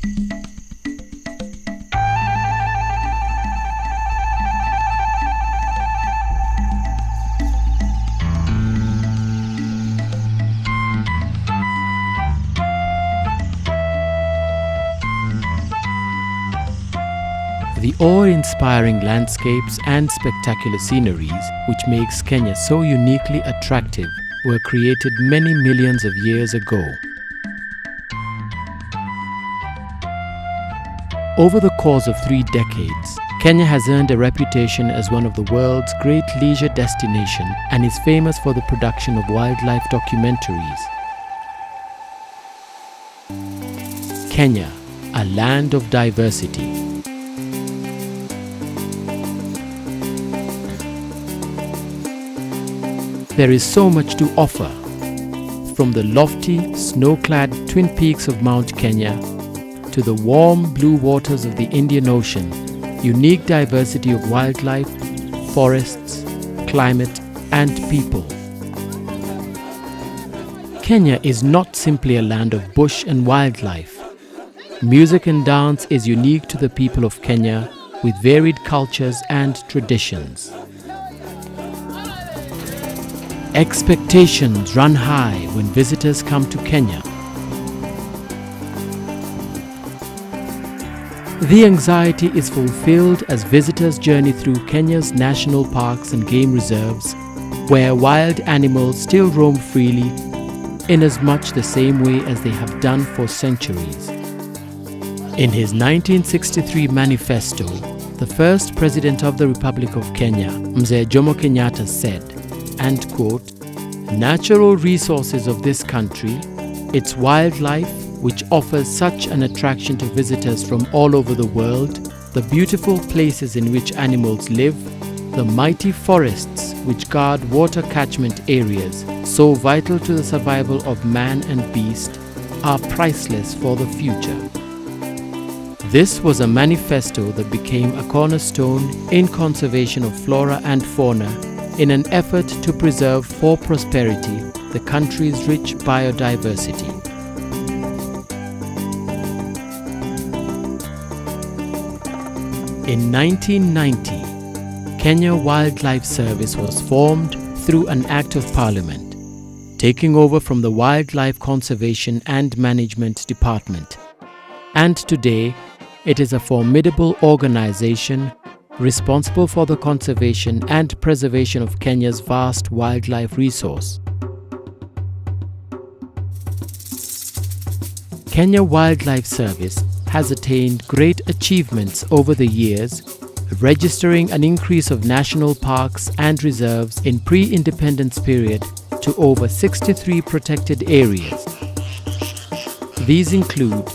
The awe-inspiring landscapes and spectacular sceneries which makes Kenya so uniquely attractive were created many millions of years ago. Over the course of 3 decades, Kenya has earned a reputation as one of the world's great leisure destinations and is famous for the production of wildlife documentaries. Kenya, a land of diversity. There is so much to offer, from the lofty, snow-clad twin peaks of Mount Kenya to the warm blue waters of the Indian Ocean, unique diversity of wildlife, forests, climate, and people. Kenya is not simply a land of bush and wildlife. Music and dance is unique to the people of Kenya with varied cultures and traditions. Expectations run high when visitors come to Kenya. The anxiety is fulfilled as visitors journey through Kenya's national parks and game reserves, where wild animals still roam freely in as much the same way as they have done for centuries. In his 1963 manifesto, the first President of the Republic of Kenya, Mzee Jomo Kenyatta, said, and quote, "Natural resources of this country, its wildlife, which offers such an attraction to visitors from all over the world, the beautiful places in which animals live, the mighty forests which guard water catchment areas, so vital to the survival of man and beast, are priceless for the future." This was a manifesto that became a cornerstone in conservation of flora and fauna in an effort to preserve for prosperity the country's rich biodiversity. In 1990, Kenya Wildlife Service was formed through an Act of Parliament, taking over from the Wildlife Conservation and Management Department. And today, it is a formidable organization responsible for the conservation and preservation of Kenya's vast wildlife resource. Kenya Wildlife Service has attained great achievements over the years, registering an increase of national parks and reserves in pre-independence period to over 63 protected areas. These include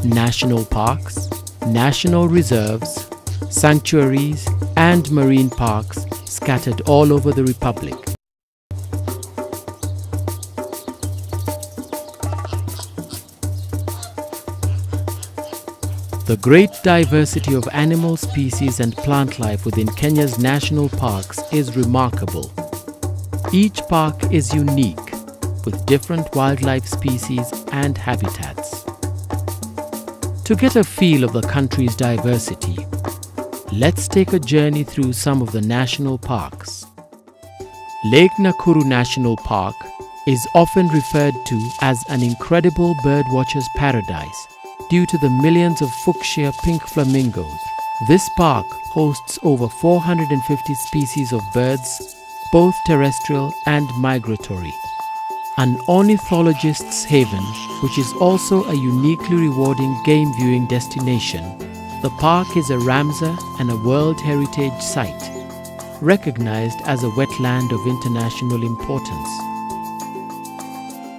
national parks, national reserves, sanctuaries, and marine parks scattered all over the Republic. The great diversity of animal species and plant life within Kenya's national parks is remarkable. Each park is unique, with different wildlife species and habitats. To get a feel of the country's diversity, let's take a journey through some of the national parks. Lake Nakuru National Park is often referred to as an incredible birdwatcher's paradise due to the millions of fuchsia pink flamingos. This park hosts over 450 species of birds, both terrestrial and migratory. An ornithologist's haven, which is also a uniquely rewarding game viewing destination. The park is a Ramsar and a World Heritage Site, recognized as a wetland of international importance.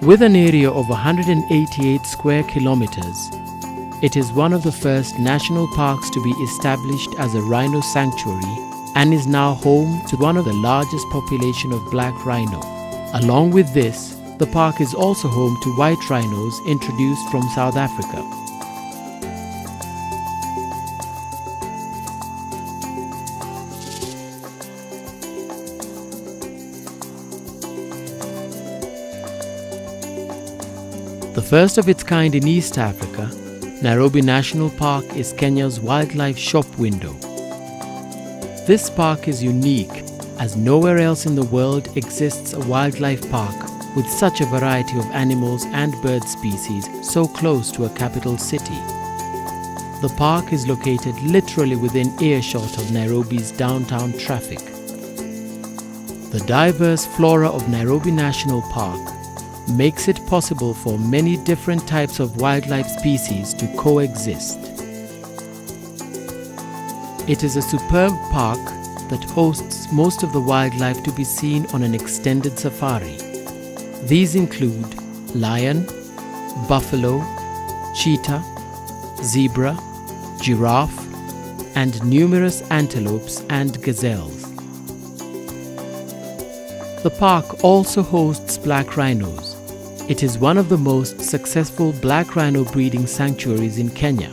With an area of 188 square kilometers, it is one of the first national parks to be established as a rhino sanctuary and is now home to one of the largest population of black rhino. Along with this, the park is also home to white rhinos introduced from South Africa. The first of its kind in East Africa, Nairobi National Park is Kenya's wildlife shop window. This park is unique as nowhere else in the world exists a wildlife park with such a variety of animals and bird species so close to a capital city. The park is located literally within earshot of Nairobi's downtown traffic. The diverse flora of Nairobi National Park makes it possible for many different types of wildlife species to coexist. It is a superb park that hosts most of the wildlife to be seen on an extended safari. These include lion, buffalo, cheetah, zebra, giraffe, and numerous antelopes and gazelles. The park also hosts black rhinos. It is one of the most successful black rhino breeding sanctuaries in Kenya.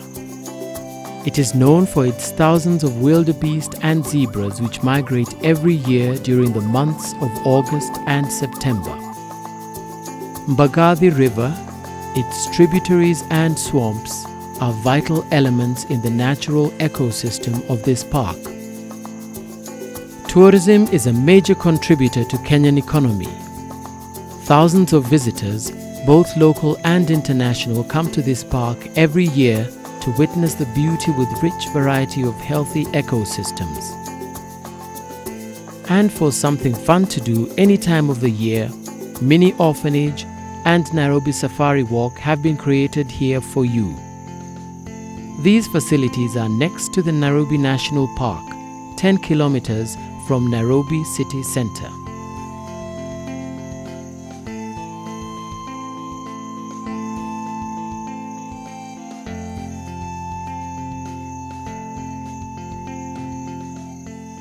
It is known for its thousands of wildebeest and zebras which migrate every year during the months of August and September. Mbagathi River, its tributaries and swamps are vital elements in the natural ecosystem of this park. Tourism is a major contributor to Kenyan economy. Thousands of visitors, both local and international, come to this park every year to witness the beauty with rich variety of healthy ecosystems. And for something fun to do any time of the year, mini orphanage and Nairobi Safari Walk have been created here for you. These facilities are next to the Nairobi National Park, 10 kilometers from Nairobi city center.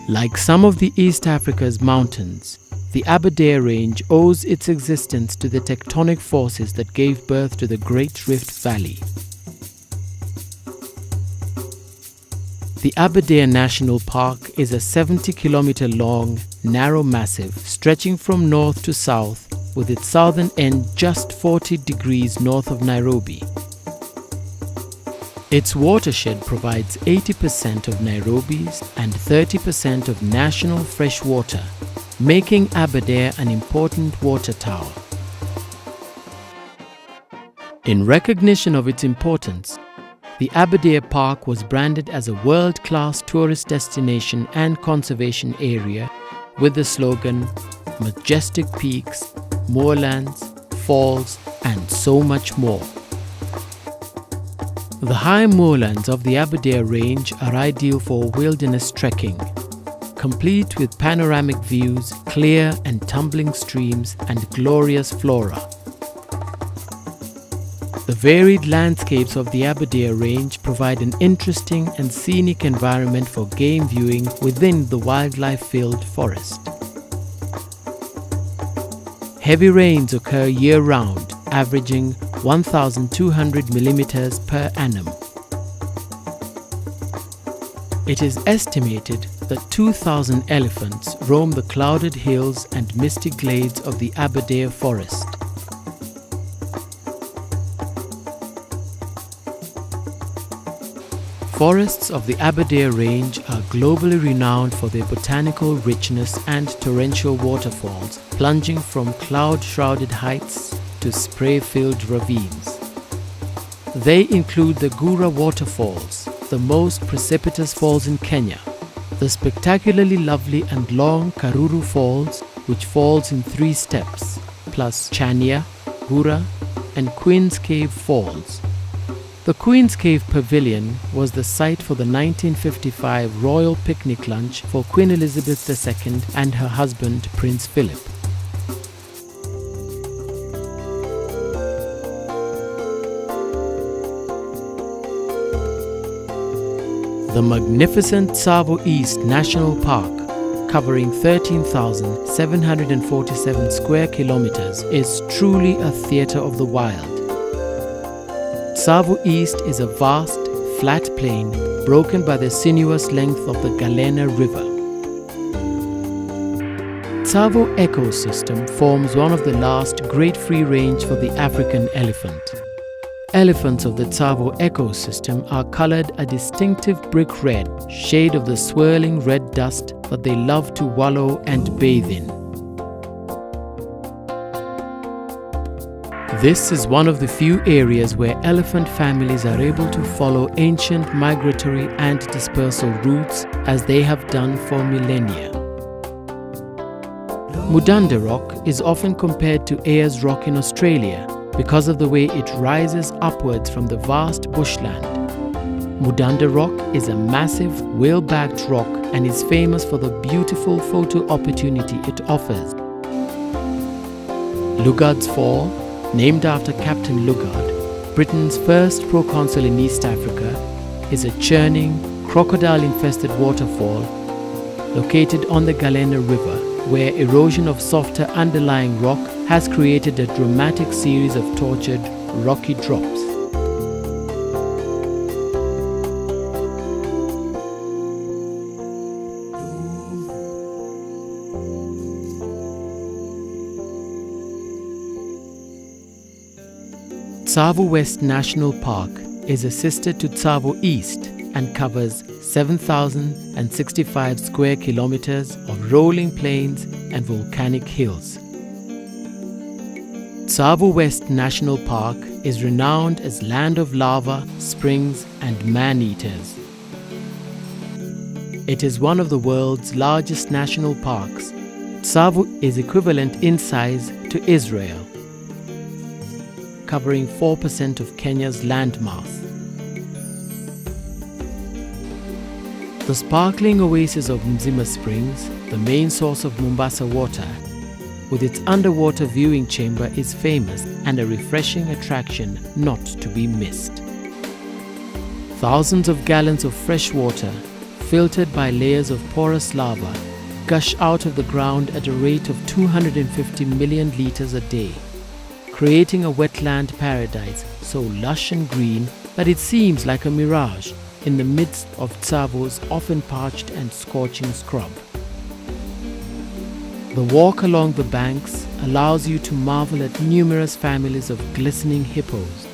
Like some of the East Africa's mountains, the Aberdare Range owes its existence to the tectonic forces that gave birth to the Great Rift Valley. The Aberdare National Park is a 70-kilometer-long, narrow massif stretching from north to south with its southern end just 40 degrees north of Nairobi. Its watershed provides 80% of Nairobi's and 30% of national fresh water, making Aberdare an important water tower. In recognition of its importance, the Aberdare Park was branded as a world-class tourist destination and conservation area with the slogan, "Majestic peaks, moorlands, falls, and so much more." The high moorlands of the Aberdare Range are ideal for wilderness trekking, complete with panoramic views, clear and tumbling streams, and glorious flora. The varied landscapes of the Aberdare Range provide an interesting and scenic environment for game viewing within the wildlife-filled forest. Heavy rains occur year-round, averaging 1,200 millimeters per annum. It is estimated that 2,000 elephants roam the clouded hills and misty glades of the Aberdare forest. Forests of the Aberdare Range are globally renowned for their botanical richness and torrential waterfalls plunging from cloud-shrouded heights to spray-filled ravines. They include the Gura Waterfalls, the most precipitous falls in Kenya, the spectacularly lovely and long Karuru Falls, which falls in 3 steps, plus Kenia, Gura, and Queen's Cave Falls. The Queen's Cave Pavilion was the site for the 1955 royal picnic lunch for Queen Elizabeth II and her husband Prince Philip. The magnificent Tsavo East National Park, covering 13,747 square kilometers, is truly a theatre of the wild. Tsavo East is a vast, flat plain broken by the sinuous length of the Galena River. Tsavo ecosystem forms one of the last great free range for the African elephant. Elephants of the Tsavo ecosystem are colored a distinctive brick red, shade of the swirling red dust that they love to wallow and bathe in. This is one of the few areas where elephant families are able to follow ancient migratory and dispersal routes as they have done for millennia. Mudanda Rock is often compared to Ayers Rock in Australia because of the way it rises upwards from the vast bushland. Mudanda Rock is a massive, whale-backed rock and is famous for the beautiful photo opportunity it offers. Lugard's Fall, named after Captain Lugard, Britain's first proconsul in East Africa, is a churning, crocodile-infested waterfall located on the Galena River, where erosion of softer underlying rock has created a dramatic series of tortured, rocky drops. Tsavo West National Park is a sister to Tsavo East and covers 7,065 square kilometers of rolling plains and volcanic hills. Tsavo West National Park is renowned as land of lava, springs, and man-eaters. It is one of the world's largest national parks. Tsavo is equivalent in size to Israel, covering 4% of Kenya's landmass. The sparkling oasis of Mzima Springs, the main source of Mombasa water, with its underwater viewing chamber, is famous and a refreshing attraction not to be missed. Thousands of gallons of fresh water, filtered by layers of porous lava, gush out of the ground at a rate of 250 million liters a day, creating a wetland paradise so lush and green that it seems like a mirage in the midst of Tsavo's often parched and scorching scrub. The walk along the banks allows you to marvel at numerous families of glistening hippos.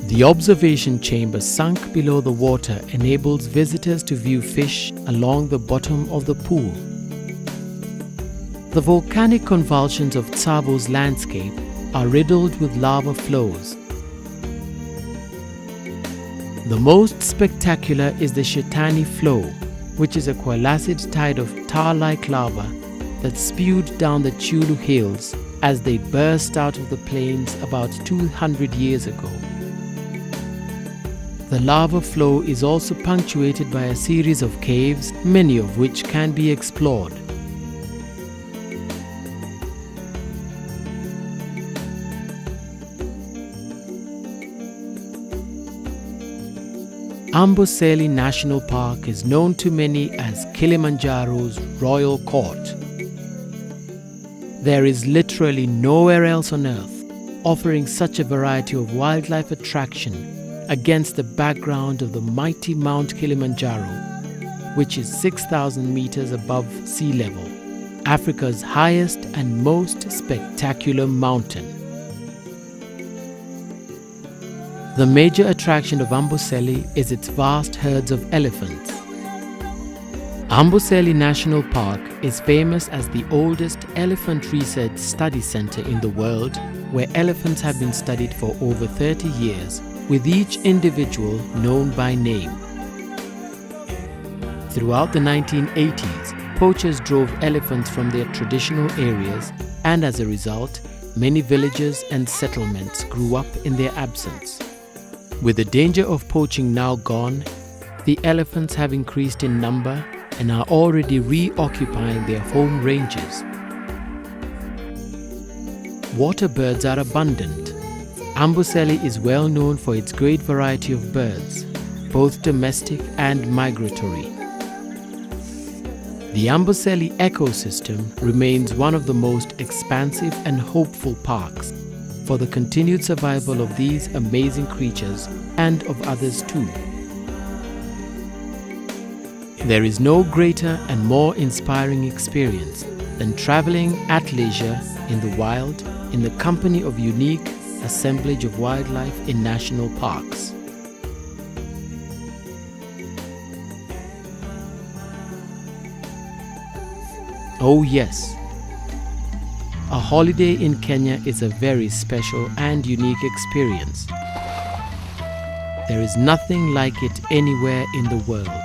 The observation chamber sunk below the water enables visitors to view fish along the bottom of the pool. The volcanic convulsions of Tsavo's landscape are riddled with lava flows. The most spectacular is the Shetani flow, which is a coalesced tide of tar-like lava that spewed down the Chulu Hills as they burst out of the plains about 200 years ago. The lava flow is also punctuated by a series of caves, many of which can be explored. Amboseli National Park is known to many as Kilimanjaro's Royal Court. There is literally nowhere else on earth offering such a variety of wildlife attraction against the background of the mighty Mount Kilimanjaro, which is 6,000 meters above sea level, Africa's highest and most spectacular mountain. The major attraction of Amboseli is its vast herds of elephants. Amboseli National Park is famous as the oldest elephant research study center in the world, where elephants have been studied for over 30 years, with each individual known by name. Throughout the 1980s, poachers drove elephants from their traditional areas, and as a result, many villages and settlements grew up in their absence. With the danger of poaching now gone, the elephants have increased in number and are already reoccupying their home ranges. Water birds are abundant. Amboseli is well known for its great variety of birds, both domestic and migratory. The Amboseli ecosystem remains one of the most expansive and hopeful parks for the continued survival of these amazing creatures and of others too. There is no greater and more inspiring experience than traveling at leisure in the wild in the company of unique assemblage of wildlife in national parks. Oh yes, a holiday in Kenya is a very special and unique experience. There is nothing like it anywhere in the world.